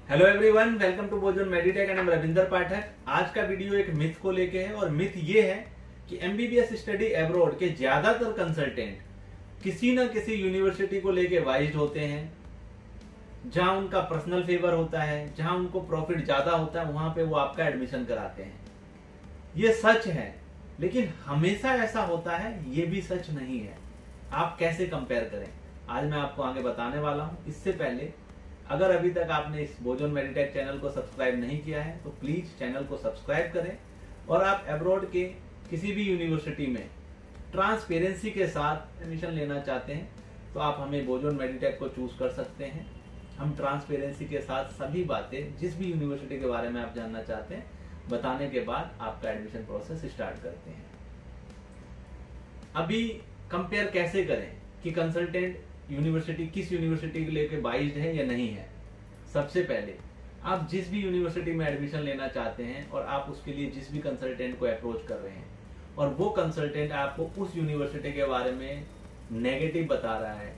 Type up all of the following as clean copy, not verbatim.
Hello everyone, welcome to Bojon Meditech and Ravinder Pathak. आज का video एक मिथ को लेके है और मिथ ये है कि एमबीबीएस स्टडी एब्रॉड के ज्यादातर कंसल्टेंट किसी न किसी यूनिवर्सिटी को लेके वाइज्ड होते हैं, जहां उनका पर्सनल फेवर होता है, जहां उनको प्रॉफिट ज्यादा होता है, वहां पे वो आपका एडमिशन कराते हैं। ये सच है, लेकिन हमेशा ऐसा होता है ये भी सच नहीं है। आप कैसे कंपेयर करें, आज मैं आपको आगे बताने वाला हूं। इससे पहले अगर अभी तक आपने इस बोजोन मेडिटेक चैनल को सब्सक्राइब नहीं किया है तो प्लीज चैनल को सब्सक्राइब करें, और आप एब्रॉड के किसी भी यूनिवर्सिटी में ट्रांसपेरेंसी के साथ एडमिशन लेना चाहते हैं तो आप हमें बोजोन मेडिटेक को चूज कर सकते हैं। हम ट्रांसपेरेंसी के साथ सभी बातें, जिस भी यूनिवर्सिटी के बारे में आप जानना चाहते हैं, बताने के बाद आपका एडमिशन प्रोसेस स्टार्ट करते हैं। अभी कंपेयर कैसे करें कि कंसल्टेंट यूनिवर्सिटी किस यूनिवर्सिटी को लेके बाइज्ड है या नहीं है। सबसे पहले आप जिस भी यूनिवर्सिटी में एडमिशन लेना चाहते हैं और आप उसके लिए जिस भी कंसल्टेंट को अप्रोच कर रहे हैं और वो कंसल्टेंट आपको उस यूनिवर्सिटी के बारे में नेगेटिव बता रहा है,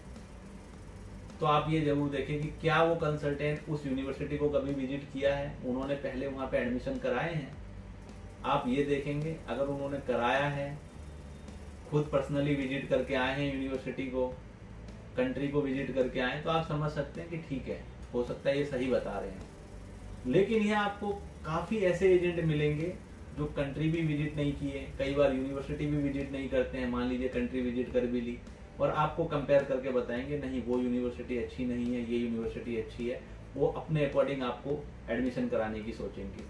तो आप ये जरूर देखें कि क्या वो कंसल्टेंट उस यूनिवर्सिटी को कभी विजिट किया है, उन्होंने पहले वहां पे एडमिशन कराए हैं। आप ये देखेंगे, अगर उन्होंने कराया है, खुद पर्सनली विजिट करके आए हैं यूनिवर्सिटी को, कंट्री को विजिट करके आए, तो आप समझ सकते हैं कि ठीक है, हो सकता है ये सही बता रहे हैं। लेकिन यहाँ आपको काफी ऐसे एजेंट मिलेंगे जो कंट्री भी विजिट नहीं किए, कई बार यूनिवर्सिटी भी विजिट नहीं करते हैं। मान लीजिए कंट्री विजिट कर भी ली और आपको कंपेयर करके बताएंगे नहीं वो यूनिवर्सिटी अच्छी नहीं है, ये यूनिवर्सिटी अच्छी है। वो अपने अकॉर्डिंग आपको एडमिशन कराने की सोचेंगे,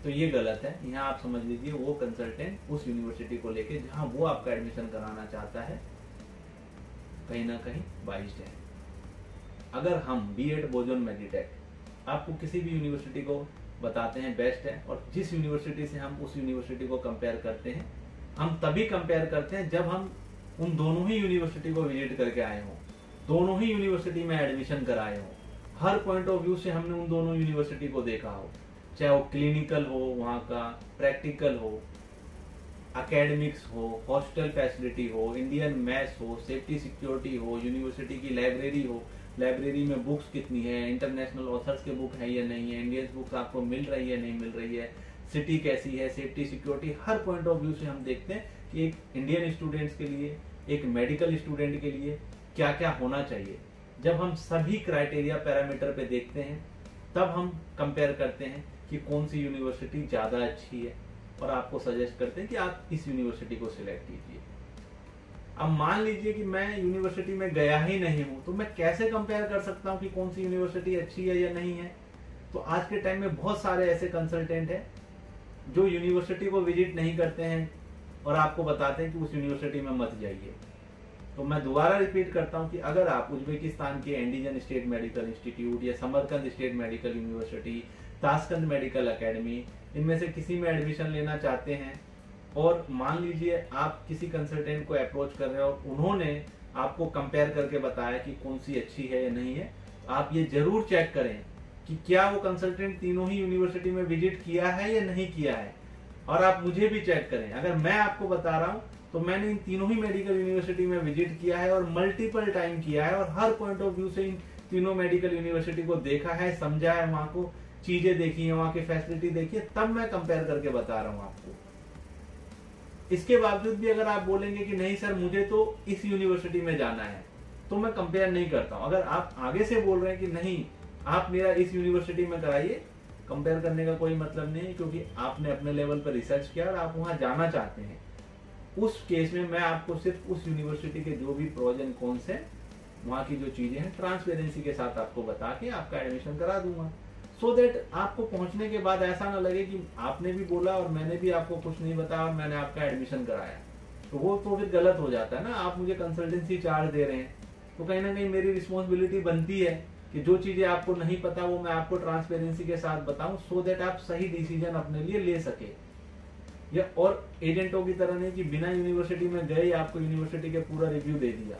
तो ये गलत है। यहाँ आप समझ लीजिए वो कंसल्टेंट उस यूनिवर्सिटी को लेके जहाँ वो आपका एडमिशन कराना चाहता है कहीं ना कहीं बाइज्ड है। अगर हम बीएड बोजोन मेडिटेक आपको किसी भी यूनिवर्सिटी को बताते हैं बेस्ट है, और जिस यूनिवर्सिटी से हम उस यूनिवर्सिटी को कंपेयर करते हैं, हम तभी कंपेयर करते हैं जब हम उन दोनों ही यूनिवर्सिटी को विजिट करके आए हों, दोनों ही यूनिवर्सिटी में एडमिशन कराए हों, हर पॉइंट ऑफ व्यू से हमने उन दोनों यूनिवर्सिटी को देखा हो, चाहे वो क्लिनिकल हो, वहां का प्रैक्टिकल हो, एकेडमिक्स हो, हॉस्टल फैसिलिटी हो, इंडियन मैथ्स हो, सेफ्टी सिक्योरिटी हो, यूनिवर्सिटी की लाइब्रेरी हो, लाइब्रेरी में बुक्स कितनी है, इंटरनेशनल ऑथर्स के बुक है या नहीं है, इंडियन बुक्स आपको मिल रही है नहीं मिल रही है, सिटी कैसी है, safety security, her point of view से हम देखते हैं कि एक इंडियन स्टूडेंट्स के लिए, एक मेडिकल स्टूडेंट के लिए क्या क्या होना चाहिए। जब हम सभी क्राइटेरिया पैरामीटर पे देखते हैं तब हम कंपेयर करते हैं कि कौन सी यूनिवर्सिटी ज्यादा अच्छी है, और आपको सजेस्ट करते हैं कि आप इस यूनिवर्सिटी को सिलेक्ट कीजिए। अब मान लीजिए कि मैं यूनिवर्सिटी में गया ही नहीं हूं, तो मैं कैसे कंपेयर कर सकता हूं कि कौन सी यूनिवर्सिटी अच्छी है या नहीं है। तो आज के टाइम में बहुत सारे ऐसे कंसल्टेंट हैं जो यूनिवर्सिटी को विजिट नहीं करते हैं और आपको बताते हैं कि उस यूनिवर्सिटी में मत जाइए। तो मैं दोबारा रिपीट करता हूं कि अगर आप उज्बेकिस्तान के एंडीजन स्टेट मेडिकल इंस्टीट्यूट या Samarkand state medical university, Tashkent medical academy, इनमें से किसी में एडमिशन लेना चाहते हैं और मान लीजिए आप किसी कंसल्टेंट को अप्रोच कर रहे हो, उन्होंने आपको कंपेयर करके बताया कि कौन सी अच्छी है या नहीं है, तो आप ये जरूर चेक करें कि क्या वो कंसल्टेंट तीनों ही यूनिवर्सिटी में विजिट किया है या नहीं किया है। और आप मुझे भी चेक करें, अगर मैं आपको बता रहा हूं तो मैंने इन तीनों ही मेडिकल यूनिवर्सिटी में विजिट किया है और मल्टीपल टाइम किया है, और हर पॉइंट ऑफ व्यू से इन तीनों मेडिकल यूनिवर्सिटी को देखा है, समझा है, वहां को चीजें देखी है, वहां की फैसिलिटी देखी है, तब मैं कंपेयर करके बता रहा हूं आपको। इसके बावजूद भी अगर आप बोलेंगे कि नहीं सर मुझे तो इस यूनिवर्सिटी में जाना है, तो मैं कंपेयर नहीं करता हूं। अगर आप आगे से बोल रहे हैं कि नहीं आप मेरा इस यूनिवर्सिटी में कराइए, कंपेयर करने का कोई मतलब नहीं है, क्योंकि आपने अपने लेवल पर रिसर्च किया और आप वहां जाना चाहते हैं। उस केस में मैं आपको सिर्फ उस यूनिवर्सिटी के जो भी प्रोज एंड कॉन्स है, वहां की जो चीजें हैं, ट्रांसपेरेंसी के साथ आपको बता के आपका एडमिशन करा दूंगा, सो दैट आपको पहुंचने के बाद ऐसा ना लगे कि आपने भी बोला और मैंने भी आपको कुछ नहीं बताया और मैंने आपका एडमिशन कराया। तो वो तो फिर गलत हो जाता है ना। आप मुझे कंसल्टेंसी चार्ज दे रहे हैं तो कहीं ना कहीं मेरी रिस्पॉन्सिबिलिटी बनती है कि जो चीजें आपको नहीं पता वो मैं आपको ट्रांसपेरेंसी के साथ बताऊं, सो दैट आप सही डिसीजन अपने लिए ले सके। या और एजेंटों की तरह नहीं कि बिना यूनिवर्सिटी में गए आपको यूनिवर्सिटी के पूरा रिव्यू दे दिया,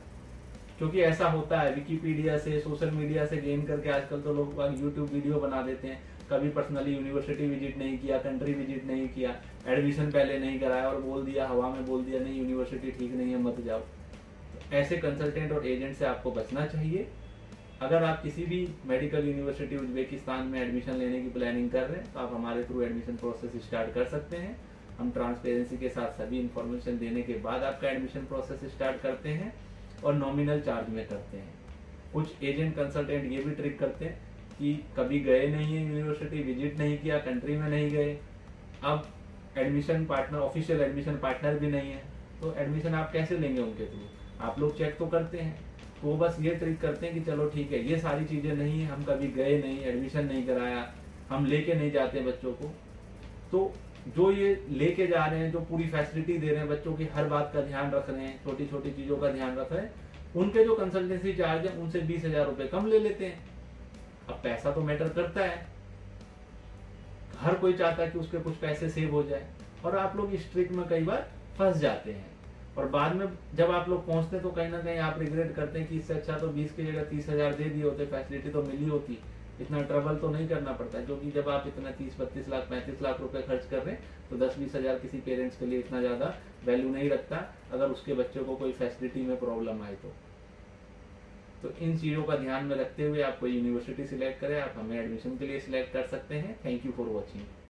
क्योंकि ऐसा होता है विकिपीडिया से, सोशल मीडिया से गेन करके आजकल तो लोग यूट्यूब वीडियो बना देते हैं। कभी पर्सनली यूनिवर्सिटी विजिट नहीं किया, कंट्री विजिट नहीं किया, एडमिशन पहले नहीं कराया और बोल दिया, हवा में बोल दिया नहीं यूनिवर्सिटी ठीक नहीं है मत जाओ। ऐसे कंसल्टेंट और एजेंट से आपको बचना चाहिए। अगर आप किसी भी मेडिकल यूनिवर्सिटी उज्बेकिस्तान में एडमिशन लेने की प्लानिंग कर रहे हैं तो आप हमारे थ्रू एडमिशन प्रोसेस स्टार्ट कर सकते हैं। हम ट्रांसपेरेंसी के साथ सभी इंफॉर्मेशन देने के बाद आपका एडमिशन प्रोसेस स्टार्ट करते हैं और नॉमिनल चार्ज में करते हैं। कुछ एजेंट कंसल्टेंट ये भी ट्रिक करते हैं कि कभी गए नहीं है यूनिवर्सिटी, विजिट नहीं किया, कंट्री में नहीं गए, अब admission partner, official admission partner भी नहीं है, तो एडमिशन आप कैसे लेंगे उनके थ्रू? आप लोग चेक तो करते हैं। तो वो बस ये ट्रिक करते हैं कि चलो ठीक है, ये सारी चीजें नहीं है, हम कभी गए नहीं, एडमिशन नहीं कराया, हम लेके नहीं जाते बच्चों को। तो जो ये लेके जा रहे हैं, जो पूरी फैसिलिटी दे रहे हैं, बच्चों की हर बात का ध्यान रख रहे हैं, छोटी छोटी चीजों का ध्यान रख रहे हैं, उनके जो कंसल्टेंसी चार्ज है उनसे 20,000 रुपए कम ले लेते हैं। अब पैसा तो मैटर करता है, हर कोई चाहता है कि उसके कुछ पैसे सेव हो जाए, और आप लोग इस ट्रिक में कई बार फंस जाते हैं और बाद में जब आप लोग पहुंचते हैं तो कहीं ना कहीं आप रिग्रेट करते हैं कि इससे अच्छा तो 20 की जगह 30,000 दे दिए होते, फैसिलिटी तो मिली होती, इतना ट्रबल तो नहीं करना पड़ता है। क्योंकि जब आप इतना 30, 32 लाख, 35 लाख रुपए खर्च कर रहे हैं तो 10-20 हजार किसी पेरेंट्स के लिए इतना ज्यादा वैल्यू नहीं रखता अगर उसके बच्चों को कोई फैसिलिटी में प्रॉब्लम आए तो इन चीजों का ध्यान में रखते हुए आप कोई यूनिवर्सिटी सिलेक्ट करें, आप हमें एडमिशन के लिए सिलेक्ट कर सकते हैं। Thank you for watching.